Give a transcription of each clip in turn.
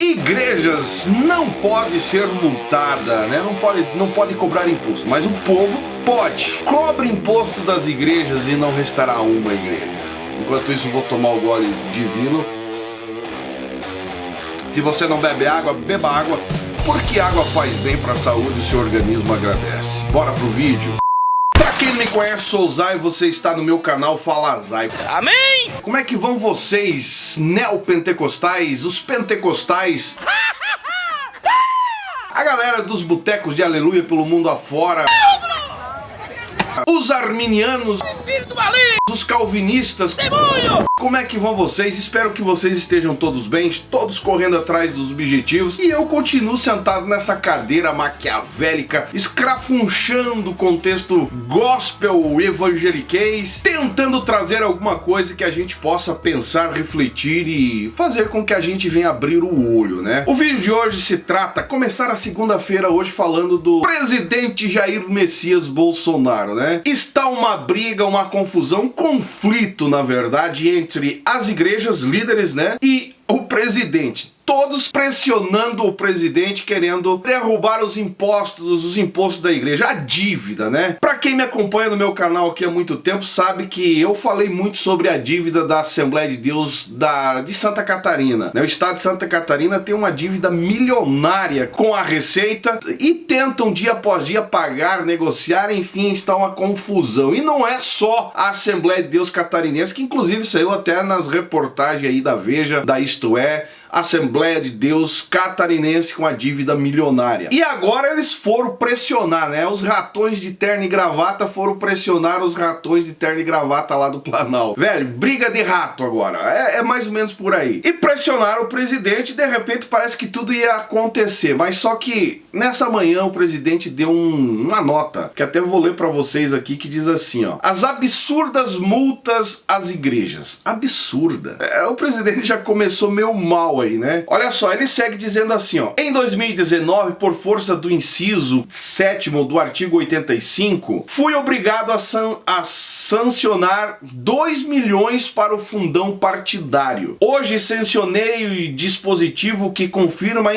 Igrejas não pode ser multada, né? Não pode cobrar imposto, mas o povo pode. Cobre imposto das igrejas e não restará uma igreja. Enquanto isso, vou tomar o gole divino. Se você não bebe água, beba água, porque água faz bem para a saúde e o seu organismo agradece. Bora pro vídeo. Pra quem não me conhece, sou Zay, você está no meu canal Fala Zay. Amém! Como é que vão vocês, neopentecostais, os pentecostais, a galera dos botecos de aleluia pelo mundo afora, os arminianos, Espírito maligno! os calvinistas, Demônio! como é que vão vocês? Espero que vocês estejam todos bem, todos correndo atrás dos objetivos, e eu continuo sentado nessa cadeira maquiavélica, escrafunchando o contexto gospel evangeliquez, tentando trazer alguma coisa que a gente possa pensar, refletir e fazer com que a gente venha abrir o olho, né? O vídeo de hoje se trata, começar a segunda-feira hoje falando do presidente Jair Messias Bolsonaro, né? Está uma briga, uma confusão, um conflito, na verdade, entre as igrejas, líderes, né, e o presidente. Todos pressionando o presidente, querendo derrubar os impostos da igreja, a dívida, né? Pra quem me acompanha no meu canal aqui há muito tempo, sabe que eu falei muito sobre a dívida da Assembleia de Deus de Santa Catarina, né? O estado de Santa Catarina tem uma dívida milionária com a Receita e tentam dia após dia pagar, negociar, enfim, está uma confusão. E não é só a Assembleia de Deus Catarinense, que inclusive saiu até nas reportagens aí da Veja, da Isto É, Assembleia de Deus Catarinense com a dívida milionária. E agora eles foram pressionar, né? Os ratões de terno e gravata foram pressionar os ratões de terno e gravata lá do Planalto. Velho, briga de rato agora. É mais ou menos por aí. E pressionaram o presidente e de repente parece que tudo ia acontecer. Mas só que nessa manhã o presidente deu uma nota, que até vou ler pra vocês aqui, que diz assim, ó: as absurdas multas às igrejas. Absurda. O presidente já começou meio mal aí, né? Olha só, ele segue dizendo assim, ó: em 2019, por força do inciso 7º do artigo 85, fui obrigado a sancionar 2 milhões para o fundão partidário. Hoje sancionei o dispositivo que confirma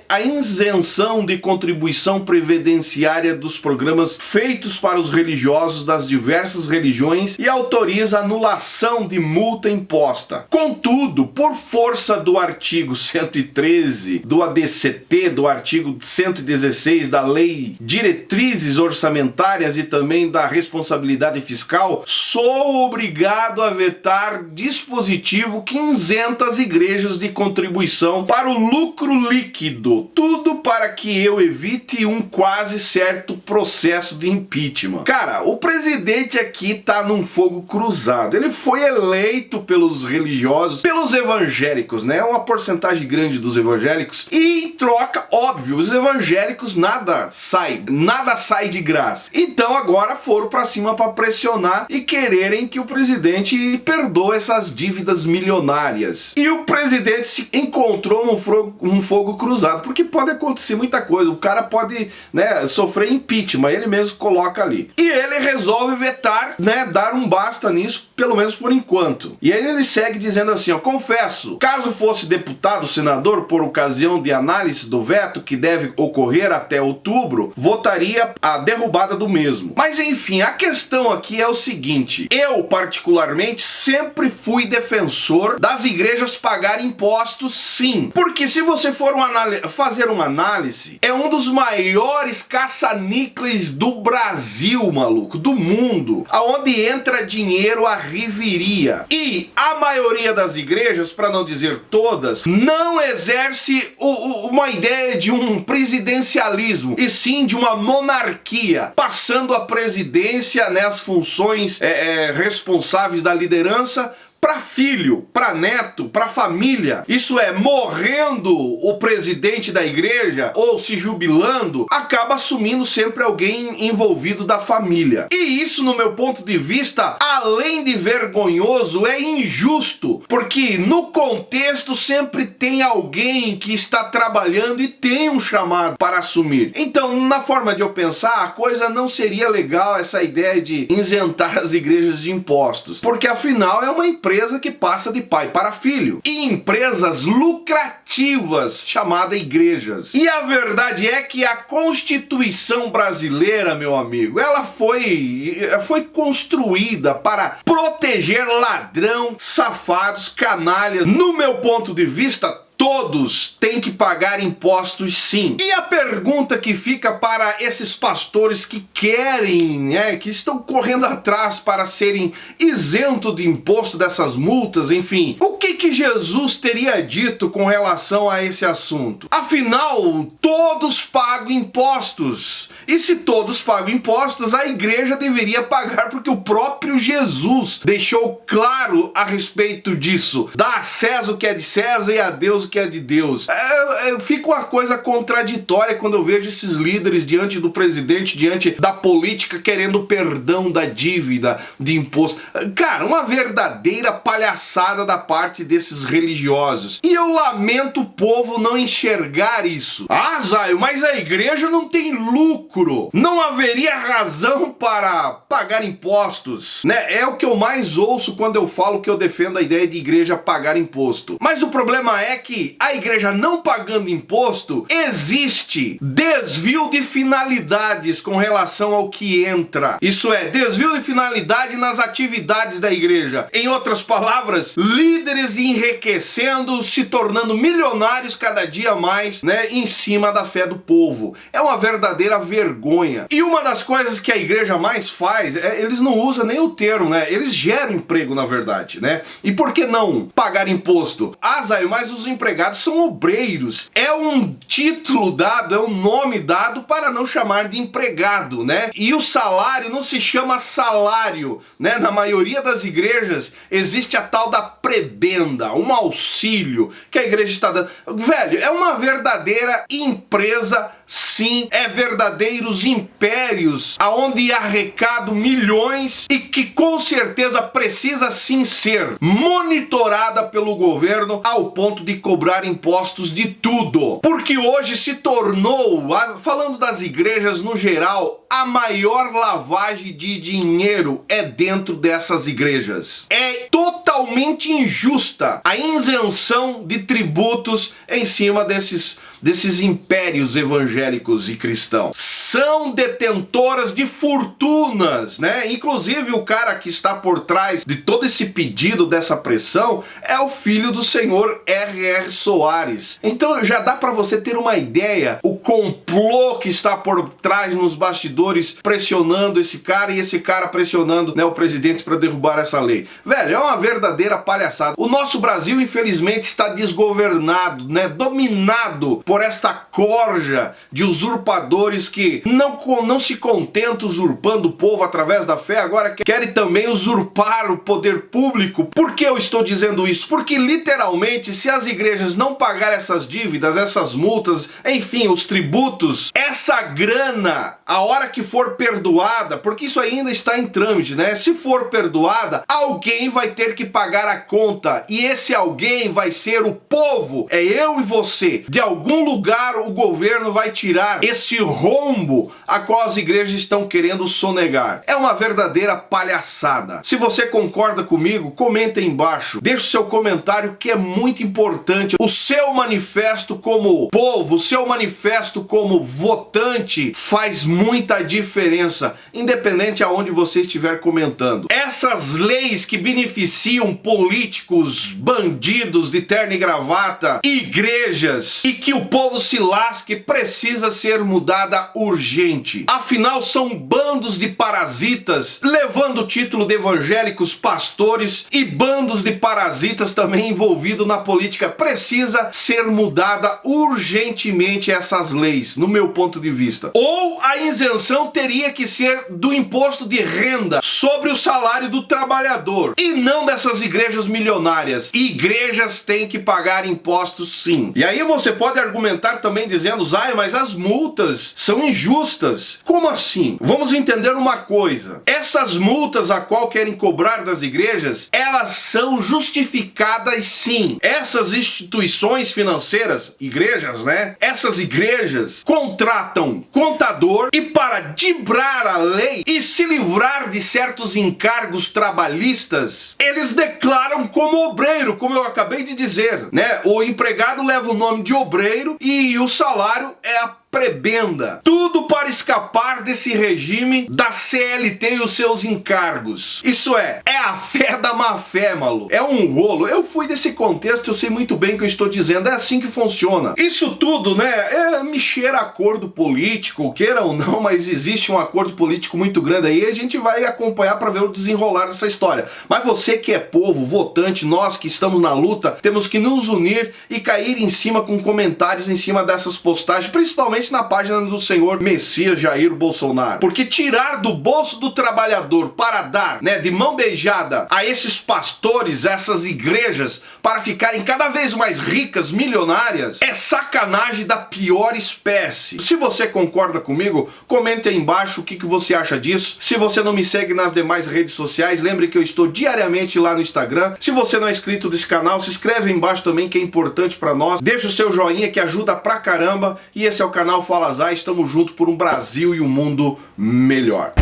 a isenção de contribuição previdenciária dos programas feitos para os religiosos das diversas religiões e autoriza a anulação de multa imposta. Contudo, por força do artigo 113 do ADCT, do artigo 116 da Lei Diretrizes Orçamentárias e também da Responsabilidade Fiscal, sou obrigado a vetar dispositivo que isenta as igrejas de contribuição para o lucro líquido, tudo para que eu evite um quase certo processo de impeachment. Cara, o presidente aqui tá num fogo cruzado. Ele foi eleito pelos religiosos, pelos evangélicos, né? Uma porcentagem grande dos evangélicos, e em troca, óbvio, os evangélicos nada sai de graça. Então agora foram pra cima para pressionar e quererem que o presidente perdoe essas dívidas milionárias. E o presidente se encontrou num fogo cruzado, porque pode acontecer muita coisa. O cara pode, né, sofrer impeachment, ele mesmo coloca ali. E ele resolve vetar, né, dar um basta nisso, pelo menos por enquanto. E aí ele segue dizendo assim, ó: confesso, caso fosse deputado, senador, por ocasião de análise do veto que deve ocorrer até outubro, votaria a derrubada do mesmo. Mas enfim, a questão aqui é o seguinte: eu particularmente sempre fui defensor das igrejas pagarem impostos, sim. Porque se você for fazer uma análise, é um dos maiores caça-níqueis do Brasil, maluco, do mundo, aonde entra dinheiro a riveria. E a maioria das igrejas, para não dizer todas, não exerce uma ideia de um presidencialismo, e sim de uma monarquia, passando a presidência, né, as funções responsáveis da liderança para filho, para neto, para família. Isso é, morrendo o presidente da igreja ou se jubilando, acaba assumindo sempre alguém envolvido da família. E isso, no meu ponto de vista, além de vergonhoso, é injusto, porque no contexto sempre tem alguém que está trabalhando e tem um chamado para assumir. Então, na forma de eu pensar, a coisa não seria legal essa ideia de isentar as igrejas de impostos, porque afinal é uma empresa empresa que passa de pai para filho. E empresas lucrativas, chamadas igrejas. E a verdade é que a Constituição brasileira, meu amigo, ela foi construída para proteger ladrão, safados, canalhas. No meu ponto de vista, todos têm que pagar impostos, sim. E a pergunta que fica para esses pastores que querem, que estão correndo atrás para serem isentos de imposto dessas multas, enfim, o que Jesus teria dito com relação a esse assunto? Afinal, todos pagam impostos. E se todos pagam impostos, a igreja deveria pagar, porque o próprio Jesus deixou claro a respeito disso. Dá a César o que é de César e a Deus o que é de Deus. Fica uma coisa contraditória quando eu vejo esses líderes diante do presidente, diante da política, querendo perdão da dívida de imposto. Cara, uma verdadeira palhaçada da parte desses religiosos. E eu lamento o povo não enxergar isso. Ah, Zaio, mas a igreja não tem lucro. Não haveria razão para pagar impostos, né? É o que eu mais ouço quando eu falo que eu defendo a ideia de igreja pagar imposto. Mas o problema é que a igreja não pagando imposto, existe desvio de finalidades com relação ao que entra. Isso é, desvio de finalidade nas atividades da igreja. Em outras palavras, líderes enriquecendo, se tornando milionários cada dia mais, né, em cima da fé do povo. É uma verdadeira vergonha. E uma das coisas que a igreja mais faz, eles não usam nem o termo, né? Eles geram emprego, na verdade, né? E por que não pagar imposto? Ah, Zaio, mas os empregados são obreiros. É um título dado, é um nome dado para não chamar de empregado, né? E o salário não se chama salário, né? Na maioria das igrejas existe a tal da prebenda, um auxílio que a igreja está dando. Velho, é uma verdadeira empresa, sim, é verdadeiros impérios, aonde arrecado milhões e que com certeza precisa sim ser monitorada pelo governo ao ponto de cobrar impostos de tudo. Porque hoje se tornou, falando das igrejas no geral, a maior lavagem de dinheiro é dentro dessas igrejas. É totalmente injusta a isenção de tributos em cima desses impérios evangélicos e cristãos. São detentoras de fortunas, né? Inclusive o cara que está por trás de todo esse pedido, dessa pressão, é o filho do senhor R.R. Soares. Então já dá para você ter uma ideia, o complô que está por trás nos bastidores, pressionando esse cara e esse cara pressionando, né, o presidente para derrubar essa lei. Velho, é uma verdadeira palhaçada. O nosso Brasil, infelizmente, está desgovernado, né, dominado por esta corja de usurpadores que não se contentam usurpando o povo através da fé, agora querem também usurpar o poder público. Por que eu estou dizendo isso? Porque literalmente, se as igrejas não pagarem essas dívidas, essas multas, enfim, os tributos, essa grana, a hora que for perdoada, porque isso ainda está em trâmite, né? Se for perdoada, alguém vai ter que pagar a conta, e esse alguém vai ser o povo, é eu e você. De algum lugar o governo vai tirar esse rombo a qual as igrejas estão querendo sonegar. É uma verdadeira palhaçada. Se você concorda comigo, comenta aí embaixo. Deixe o seu comentário, que é muito importante. O seu manifesto como povo, o seu manifesto como votante faz muita diferença, independente aonde você estiver comentando. Essas leis que beneficiam políticos, bandidos de terno e gravata, igrejas, e que o povo se lasque, precisa ser mudada urgente. Afinal, são bandos de parasitas levando o título de evangélicos pastores e bandos de parasitas também envolvidos na política. Precisa ser mudada urgentemente essas leis, no meu ponto de vista. Ou a isenção teria que ser do imposto de renda sobre o salário do trabalhador e não dessas igrejas milionárias. Igrejas têm que pagar impostos, sim. E aí você pode argumentar também dizendo, Zay, mas as multas são injustas. injustas. Como assim? Vamos entender uma coisa. Essas multas a qual querem cobrar das igrejas, elas são justificadas sim. Essas instituições financeiras, igrejas, né? Essas igrejas contratam contador e para driblar a lei e se livrar de certos encargos trabalhistas, eles declaram como obreiro, como eu acabei de dizer, né? O empregado leva o nome de obreiro e o salário é a prebenda. Tudo para escapar desse regime da CLT e os seus encargos. Isso é a fé da má fé, maluco. É um rolo. Eu fui desse contexto, eu sei muito bem o que eu estou dizendo. É assim que funciona. Isso tudo, né, me cheira acordo político, queira ou não, mas existe um acordo político muito grande aí e a gente vai acompanhar para ver o desenrolar dessa história. Mas você que é povo, votante, nós que estamos na luta, temos que nos unir e cair em cima com comentários em cima dessas postagens, principalmente na página do senhor Messias Jair Bolsonaro. Porque tirar do bolso do trabalhador para dar, né, de mão beijada a esses pastores, a essas igrejas, para ficarem cada vez mais ricas, milionárias, é sacanagem da pior espécie. Se você concorda comigo, comente aí embaixo o que você acha disso. Se você não me segue nas demais redes sociais, lembre que eu estou diariamente lá no Instagram. Se você não é inscrito desse canal, se inscreve aí embaixo também, que é importante para nós. Deixa o seu joinha que ajuda pra caramba. E esse é o canal Fala Zay, estamos juntos por um Brasil e um mundo melhor.